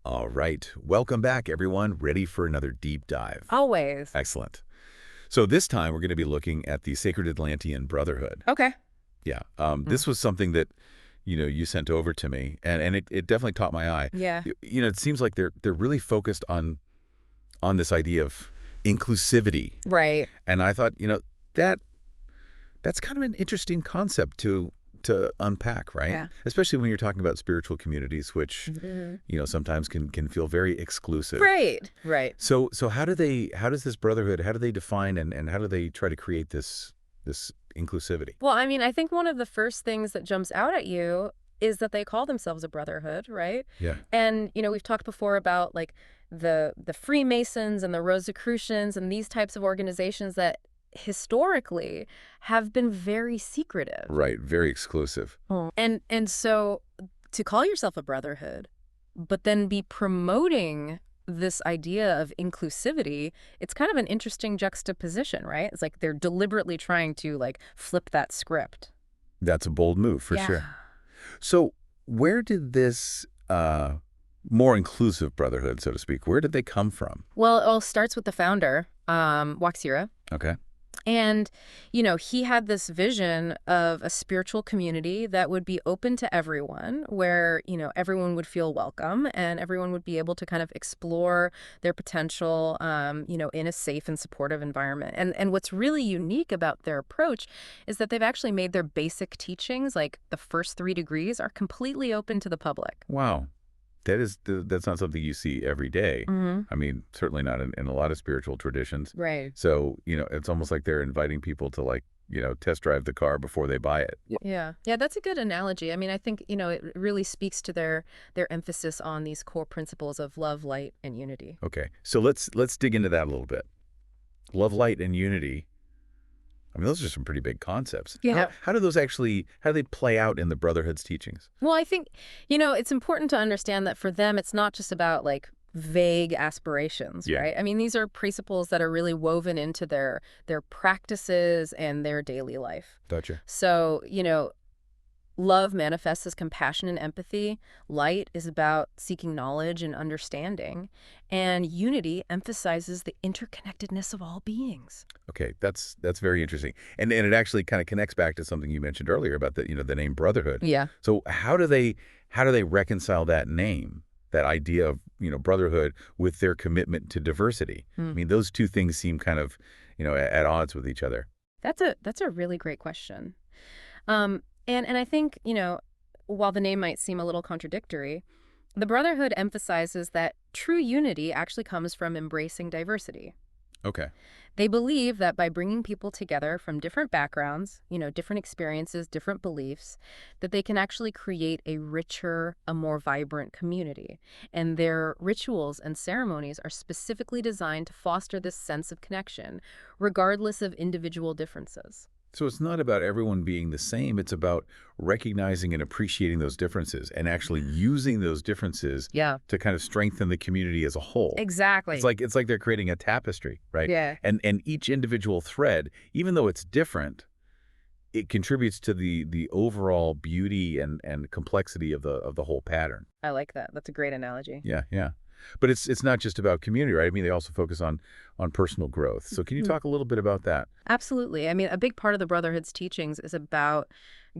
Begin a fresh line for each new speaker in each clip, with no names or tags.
All right. Welcome back, everyone. Ready for another deep dive.
Always.
Excellent. So this time we're going to be looking at the Sacred Atlantean Brotherhood.
Okay.
Yeah.
Mm.
This was something that, you sent over to me, and it definitely caught my eye.
Yeah.
It seems like they're really focused on this idea of inclusivity.
Right.
And I thought, that that's kind of an interesting concept to unpack, right?
Yeah.
Especially when you're talking about spiritual communities, which,
Mhm.
sometimes can feel very exclusive.
Right. Right.
So how does this brotherhood, how do they define and how do they try to create this inclusivity?
Well, I mean, I think one of the first things that jumps out at you is that they call themselves a brotherhood, right?
Yeah.
And, we've talked before about like the Freemasons and the Rosicrucians and these types of organizations that historically have been very secretive.
Right. Very exclusive.
And so to call yourself a brotherhood, but then be promoting this idea of inclusivity, it's kind of an interesting juxtaposition, right? It's like they're deliberately trying to like flip that script.
That's a bold move for
Yeah.
sure. So where did this more inclusive brotherhood, so to speak, where did they come from?
Well, it all starts with the founder, WaXhira.
Okay.
And, he had this vision of a spiritual community that would be open to everyone, where, everyone would feel welcome and everyone would be able to kind of explore their potential, in a safe and supportive environment. And what's really unique about their approach is that they've actually made their basic teachings, like the first 3 degrees, are completely open to the public.
Wow. That's not something you see every day.
Hmm.
I mean, certainly not in a lot of spiritual traditions.
Right.
So, it's almost like they're inviting people to test drive the car before they buy it.
Yeah. Yeah, that's a good analogy. I mean, I think, it really speaks to their emphasis on these core principles of love, light, and unity.
Okay. So let's dig into that a little bit. Love, light, and unity. I mean, those are some pretty big concepts.
Yeah.
How do those actually, how do they play out in the Brotherhood's teachings?
Well, I think, it's important to understand that for them, it's not just about like vague aspirations,
Yeah.
right? I mean, these are principles that are really woven into their practices and their daily life.
Gotcha.
So, love manifests as compassion and empathy. Light is about seeking knowledge and understanding. And unity emphasizes the interconnectedness of all beings.
Okay, that's very interesting. And it actually kind of connects back to something you mentioned earlier about the name Brotherhood.
Yeah.
So how do they reconcile that name, that idea of, brotherhood with their commitment to diversity? I
Hmm.
mean, those two things seem kind of, at odds with each other.
That's a really great question. And I think, while the name might seem a little contradictory, the Brotherhood emphasizes that true unity actually comes from embracing diversity.
Okay.
They believe that by bringing people together from different backgrounds, different experiences, different beliefs, that they can actually create a richer, a more vibrant community. And their rituals and ceremonies are specifically designed to foster this sense of connection, regardless of individual differences.
So it's not about everyone being the same. It's about recognizing and appreciating those differences and actually using those differences
Yeah,
to kind of strengthen the community as a whole.
exactly.
It's like they're creating a tapestry, right?
Yeah.
And each individual thread, even though it's different, it contributes to the overall beauty and complexity of the whole pattern.
I like that. That's a great analogy.
Yeah, yeah. But it's not just about community, right? I mean, they also focus on personal growth. So can you talk a little bit about that?
Absolutely. I mean, a big part of the Brotherhood's teachings is about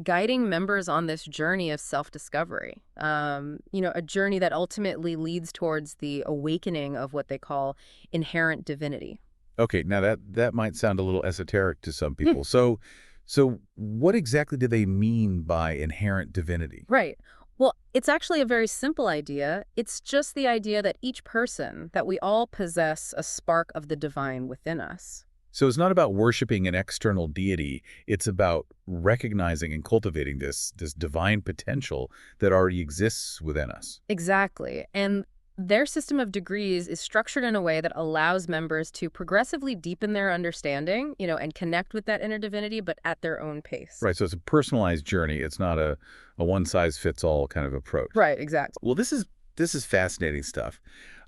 guiding members on this journey of self-discovery. A journey that ultimately leads towards the awakening of what they call inherent divinity.
Okay, now that might sound a little esoteric to some
Hmm.
people. So what exactly do they mean by inherent divinity?
Right. Well, it's actually a very simple idea. It's just the idea that each person, that we all possess a spark of the divine within us.
So it's not about worshiping an external deity. It's about recognizing and cultivating this divine potential that already exists within us.
Exactly. And their system of degrees is structured in a way that allows members to progressively deepen their understanding, and connect with that inner divinity, but at their own pace.
Right, so it's a personalized journey. It's not a one-size-fits-all kind of approach.
Right, exactly.
Well, this is fascinating stuff.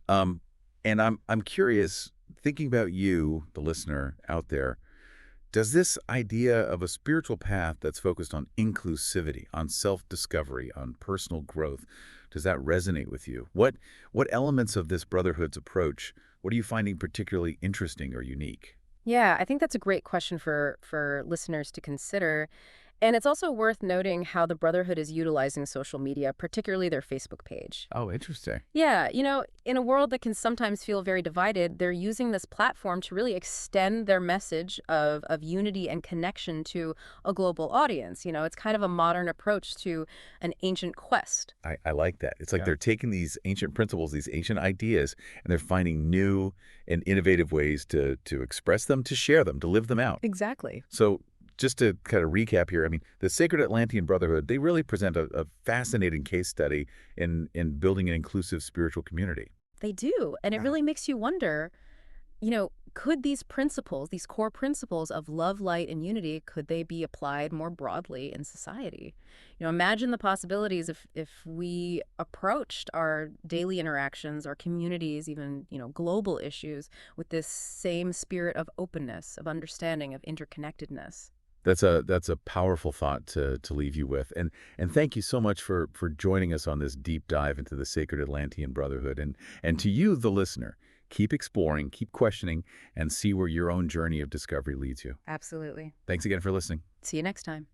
And I'm curious, thinking about you, the listener out there, Does this idea of a spiritual path that's focused on inclusivity, on self-discovery, on personal growth, does that resonate with you? What elements of this brotherhood's approach, what are you finding particularly interesting or unique?
Yeah, I think that's a great question for listeners to consider. And it's also worth noting how the Brotherhood is utilizing social media, particularly their Facebook page.
Oh, interesting.
Yeah, in a world that can sometimes feel very divided, they're using this platform to really extend their message of unity and connection to a global audience. It's kind of a modern approach to an ancient quest.
I like that. It's like
Yeah.
they're taking these ancient principles, these ancient ideas, and they're finding new and innovative ways to express them, to share them, to live them out.
Exactly.
So just to kind of recap here, I mean, the Sacred Atlantean Brotherhood, they really present a fascinating case study in building an inclusive spiritual community.
They do. And it
Got it.
really makes you wonder, could these principles, these core principles of love, light, and unity, could they be applied more broadly in society? Imagine the possibilities if we approached our daily interactions, our communities, even, global issues with this same spirit of openness, of understanding, of interconnectedness.
That's a powerful thought to leave you with. And thank you so much for joining us on this deep dive into the Sacred Atlantean Brotherhood. And to you, the listener, keep exploring, keep questioning, and see where your own journey of discovery leads you.
Absolutely.
Thanks again for listening.
See you next time.